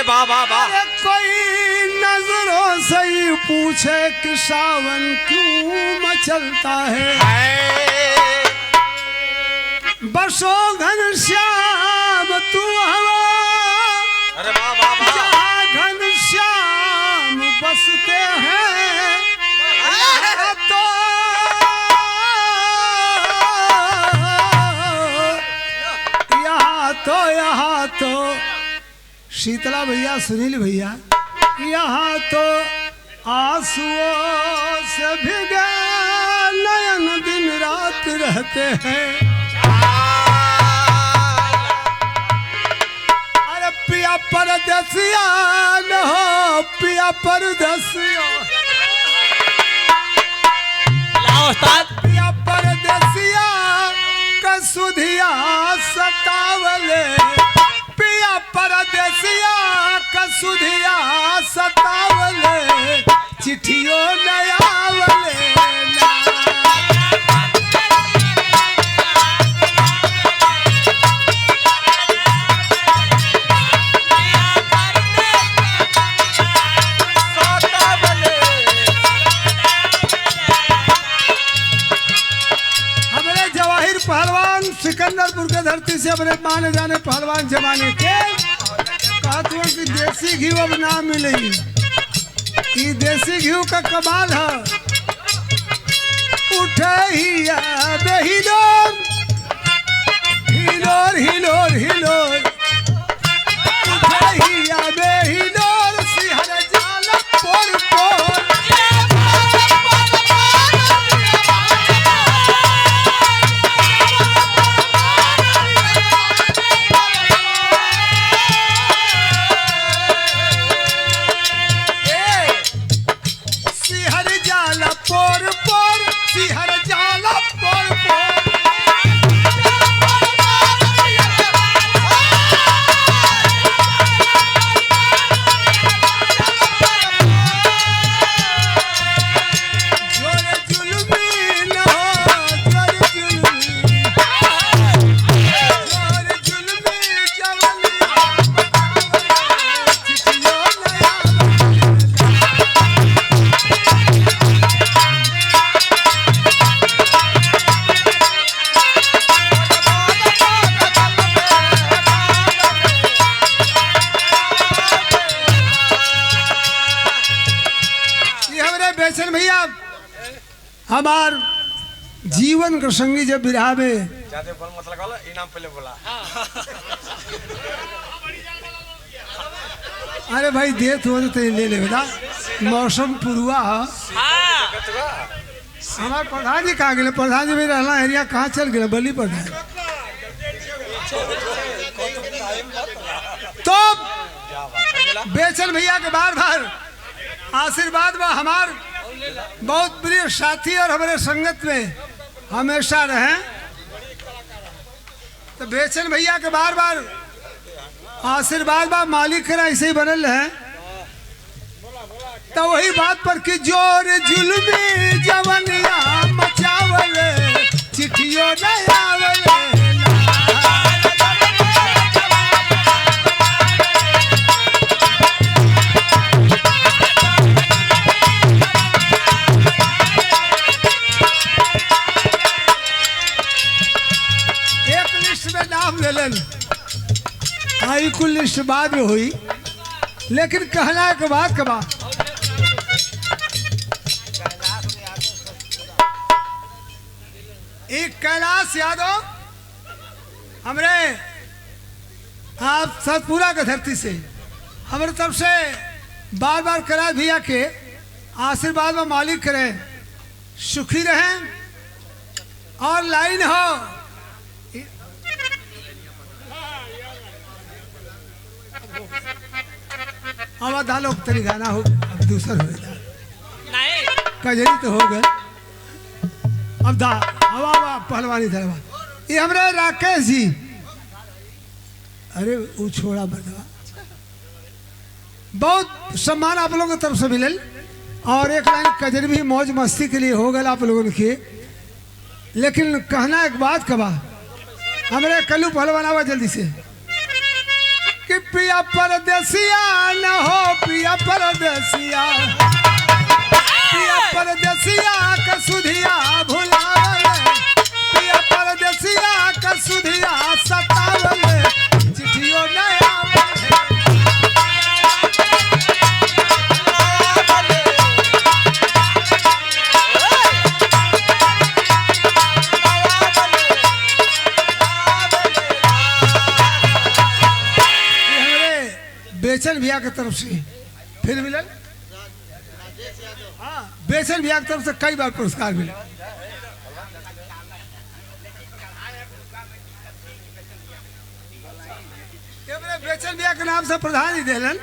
वाह वाह वाह। कोई नजरों से ही पूछे कि सावन क्यों मचलता है, बरसों घनश्याम तू हवा, अरे वाह वाह वाह। जहाँ घनश्याम बसते हैं यहाँ तो शीतला भैया, सुनील भैया, यहाँ तो आंसुओं से भिगे नयन दिन रात रहते हैं। अरे पिया परदेसिया न हो, पिया परदेसिया, पिया परदेसिया कसुधिया सतावले, पिया परदेसिया कसुधिया सतावले, चिट्ठियों नयावले ना। पहलवान सिकंदरपुर के धरती से अपने माने जाने पहलवान जमाने के कहते हैं कि देसी घी अब ना मिलेगी, ये देसी घी का कमाल है। उठे ही हिलोर हिलोर हिलोर हिलोर, उठे ही हिलोर सिहर जाला पोर पोर, हमार जीवन का संगी जब बिरहा में इनाम पहले बोला। अरे भाई दे तो ले ले बेटा, मौसम पुरुआ हमारे प्रधान जी कहाँ गए, प्रधान जी मेरा रहना एरिया कहाँ चल गए, बली प्रधान। तो बेचन भैया के बार बार आशीर्वाद में हमार बहुत प्रिय साथी और हमारे संगत में हमेशा रहे। तो बेचन भैया के बार बार आशीर्वाद बा, मालिक है ऐसे ही बनल है। तो वही बात पर कि जोर जुल्मी जवनिया मचावले, चिट्ठियों नयावले आई कुल लिस्ट बाद में हुई, लेकिन कहना के बाद कबा एक कैलाश यादव हमरे आप सतपुरा के धरती से हमारे तरफ से बार बार कैलाश भैया के आशीर्वाद में मालिक करें, सुखी रहें और लाइन हो। अब आधा लोग तरी गाना हो, अब दूसरा हो नहीं कजरी तो हो गए। अब दा हवा पहलवानी धरवा ये हमारे राकेश जी, अरे वो छोड़ा बदवा बहुत सम्मान आप लोगों की तरफ से मिलल। और एक लाइन कजरी भी मौज मस्ती के लिए हो गए आप लोगों के, लेकिन कहना एक बात कबा हमारे कल्लू पहलवान आवा जल्दी से। कि पिया परदेसिया न हो पिया परदेसिया पिया परदेसिया का सुधिया भुलावल पिया परदेसिया का सुधिया सतावल चिट्ठियों नया बेचन भैया की तरफ से फिर मिलन। हाँ, बेचन भैया की तरफ से कई बार पुरस्कार मिले। बेचन भैया के नाम से प्रधान ही देलन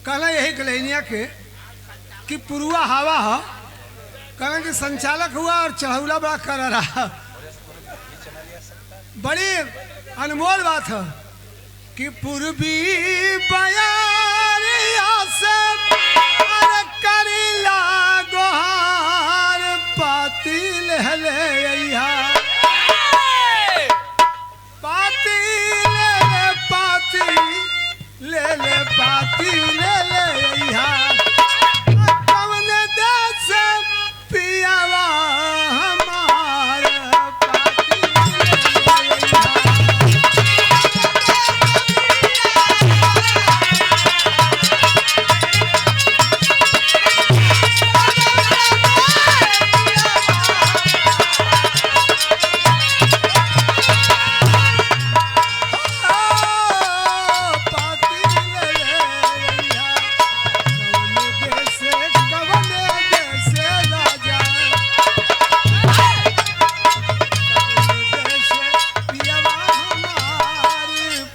कहला यही कलैनिया के कि पुरुआ हवा हो कहला कि संचालक हुआ और चढ़ौला बड़ा कर रहा। बड़ी अनमोल बात है कि पूर्वी बयारिया से अरे करीला गोहार पाती ले पाती ले पाती ले कौन देश पियावा हमार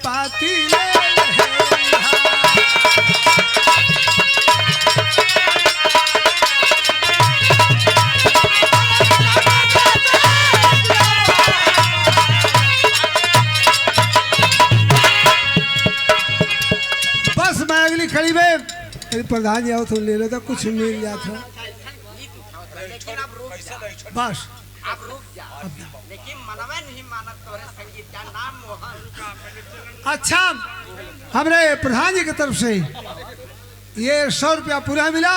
पाती प्रधान जी आओ तो ले लेता कुछ मिल जाता बस। आप रुक जा लेकिन मनवे नहीं मानत तोरे संगीत का नाम मोहन। अच्छा हमरे प्रधान जी की तरफ से ये 100 रुपया पूरा मिला।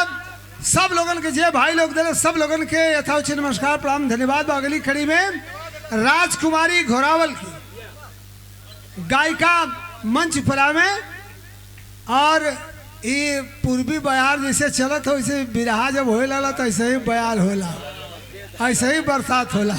सब लोगन के जे भाई लोग दे सब लोगन के यथाउचित नमस्कार प्रणाम धन्यवाद। अगली कड़ी में राजकुमारी घोरावल की गायिका मंच पर आवे और ये पूर्वी बयार जैसे चलत हो वैसे बिरहा जब होए ला तो ऐसे ही बयार होला ऐसे ही बरसात होला।